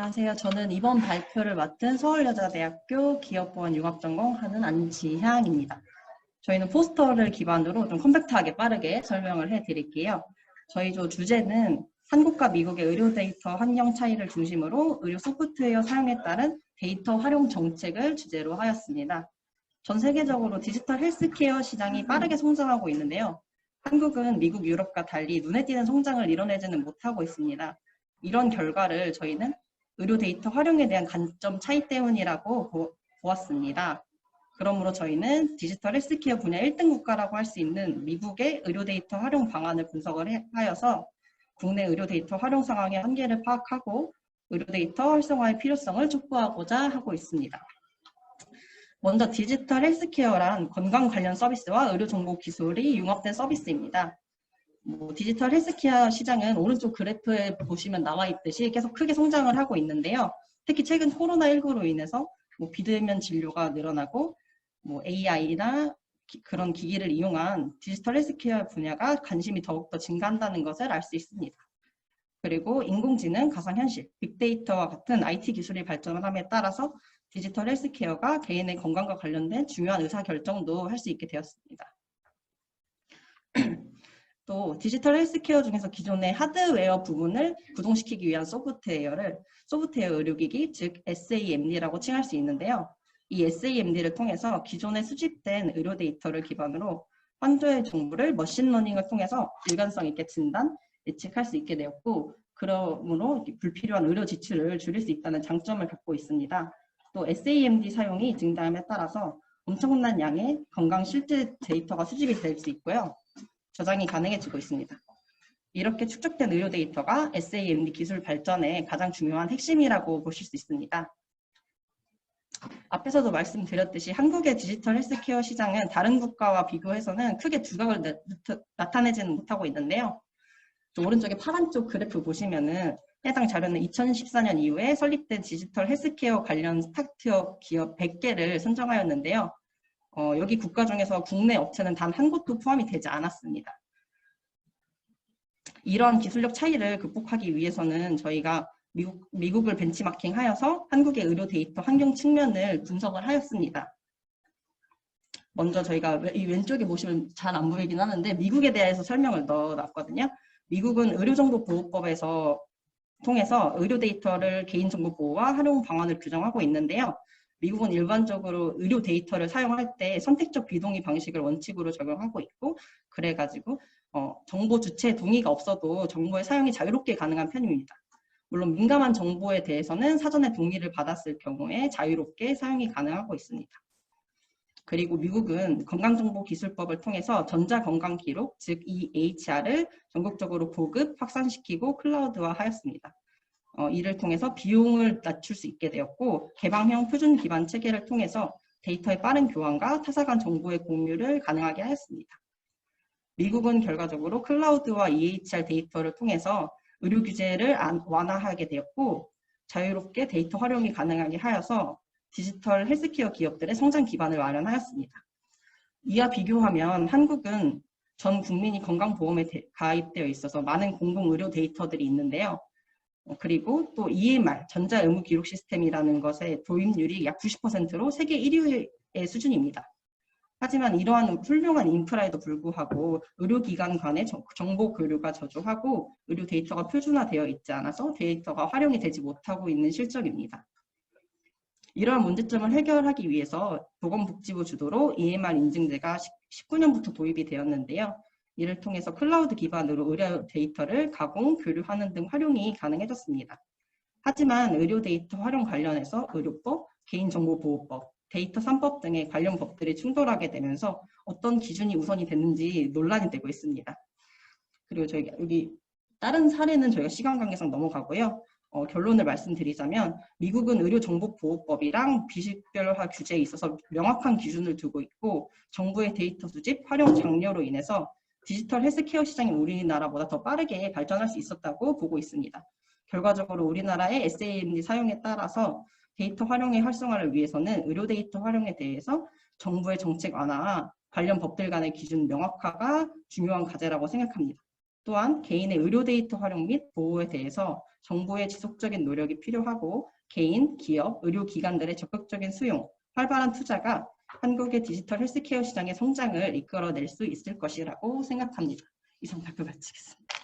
안녕하세요. 저는 이번 발표를 맡은 서울여자대학교 기업보안 융합전공하는 안지향입니다. 저희는 포스터를 기반으로 좀 컴팩트하게 빠르게 설명을 해드릴게요. 저희 조 주제는 한국과 미국의 의료 데이터 환경 차이를 중심으로 의료 소프트웨어 사용에 따른 데이터 활용 정책을 주제로 하였습니다. 전 세계적으로 디지털 헬스케어 시장이 빠르게 성장하고 있는데요. 한국은 미국, 유럽과 달리 눈에 띄는 성장을 이뤄내지는 못하고 있습니다. 이런 결과를 저희는 의료 데이터 활용에 대한 관점 차이 때문이라고 보았습니다. 그러므로 저희는 디지털 헬스케어 분야 1등 국가라고 할 수 있는 미국의 의료 데이터 활용 방안을 분석을 하여서 국내 의료 데이터 활용 상황의 한계를 파악하고 의료 데이터 활성화의 필요성을 촉구하고자 하고 있습니다. 먼저 디지털 헬스케어란 건강 관련 서비스와 의료 정보 기술이 융합된 서비스입니다. 디지털 헬스케어 시장은 오른쪽 그래프에 보시면 나와 있듯이 계속 크게 성장을 하고 있는데요. 특히 최근 코로나19로 인해서 비대면 진료가 늘어나고 AI나 그런 기기를 이용한 디지털 헬스케어 분야가 관심이 더욱더 증가한다는 것을 알 수 있습니다. 그리고 인공지능, 가상현실, 빅데이터와 같은 IT 기술이 발전함에 따라서 디지털 헬스케어가 개인의 건강과 관련된 중요한 의사결정도 할 수 있게 되었습니다. 또 디지털 헬스케어 중에서 기존의 하드웨어 부분을 구동시키기 위한 소프트웨어 의료기기, 즉 SAMD라고 칭할 수 있는데요. 이 SAMD를 통해서 기존에 수집된 의료 데이터를 기반으로 환자의 정보를 머신러닝을 통해서 일관성 있게 진단, 예측할 수 있게 되었고, 그러므로 불필요한 의료 지출을 줄일 수 있다는 장점을 갖고 있습니다. 또 SAMD 사용이 증가함에 따라서 엄청난 양의 건강 실제 데이터가 수집이 될 수 있고요. 저장이 가능해지고 있습니다. 이렇게 축적된 의료 데이터가 SAMD 기술 발전의 가장 중요한 핵심이라고 보실 수 있습니다. 앞에서도 말씀드렸듯이 한국의 디지털 헬스케어 시장은 다른 국가와 비교해서는 크게 두각을 나타내지는 못하고 있는데요. 오른쪽에 파란 쪽 그래프 보시면은 해당 자료는 2014년 이후에 설립된 디지털 헬스케어 관련 스타트업 기업 100개를 선정하였는데요. 여기 국가 중에서 국내 업체는 단 한 곳도 포함이 되지 않았습니다. 이러한 기술력 차이를 극복하기 위해서는 저희가 미국을 벤치마킹하여서 한국의 의료 데이터 환경 측면을 분석을 하였습니다. 먼저 저희가 이 왼쪽에 보시면 잘 안 보이긴 하는데 미국에 대해서 설명을 넣어놨거든요. 미국은 의료정보보호법에서 통해서 의료 데이터를 개인정보 보호와 활용 방안을 규정하고 있는데요. 미국은 일반적으로 의료 데이터를 사용할 때 선택적 비동의 방식을 원칙으로 적용하고 있고, 그래가지고 정보 주체의 동의가 없어도 정보의 사용이 자유롭게 가능한 편입니다. 물론 민감한 정보에 대해서는 사전에 동의를 받았을 경우에 자유롭게 사용이 가능하고 있습니다. 그리고 미국은 건강정보기술법을 통해서 전자건강기록, 즉 EHR을 전국적으로 보급, 확산시키고 클라우드화하였습니다. 이를 통해서 비용을 낮출 수 있게 되었고, 개방형 표준 기반 체계를 통해서 데이터의 빠른 교환과 타사 간 정보의 공유를 가능하게 하였습니다. 미국은 결과적으로 클라우드와 EHR 데이터를 통해서 의료 규제를 완화하게 되었고, 자유롭게 데이터 활용이 가능하게 하여서 디지털 헬스케어 기업들의 성장 기반을 마련하였습니다. 이와 비교하면 한국은 전 국민이 건강보험에 가입되어 있어서 많은 공공의료 데이터들이 있는데요. 그리고 또 EMR, 전자의무기록 시스템이라는 것의 도입률이 약 90%로 세계 1위의 수준입니다. 하지만 이러한 훌륭한 인프라에도 불구하고 의료기관 간의 정보 교류가 저조하고 의료 데이터가 표준화되어 있지 않아서 데이터가 활용이 되지 못하고 있는 실정입니다. 이러한 문제점을 해결하기 위해서 보건복지부 주도로 EMR 인증제가 19년부터 도입이 되었는데요. 이를 통해서 클라우드 기반으로 의료 데이터를 가공, 교류하는 등 활용이 가능해졌습니다. 하지만 의료 데이터 활용 관련해서 의료법, 개인정보보호법, 데이터 3법 등의 관련 법들이 충돌하게 되면서 어떤 기준이 우선이 됐는지 논란이 되고 있습니다. 그리고 저희가 여기 다른 사례는 저희가 시간 관계상 넘어가고요. 결론을 말씀드리자면 미국은 의료정보보호법이랑 비식별화 규제에 있어서 명확한 기준을 두고 있고 정부의 데이터 수집, 활용 장려로 인해서 디지털 헬스케어 시장이 우리나라보다 더 빠르게 발전할 수 있었다고 보고 있습니다. 결과적으로 우리나라의 SAMD 사용에 따라서 데이터 활용의 활성화를 위해서는 의료 데이터 활용에 대해서 정부의 정책 완화와 관련 법들 간의 기준 명확화가 중요한 과제라고 생각합니다. 또한 개인의 의료 데이터 활용 및 보호에 대해서 정부의 지속적인 노력이 필요하고 개인, 기업, 의료기관들의 적극적인 수용, 활발한 투자가 한국의 디지털 헬스케어 시장의 성장을 이끌어낼 수 있을 것이라고 생각합니다. 이상 발표 마치겠습니다.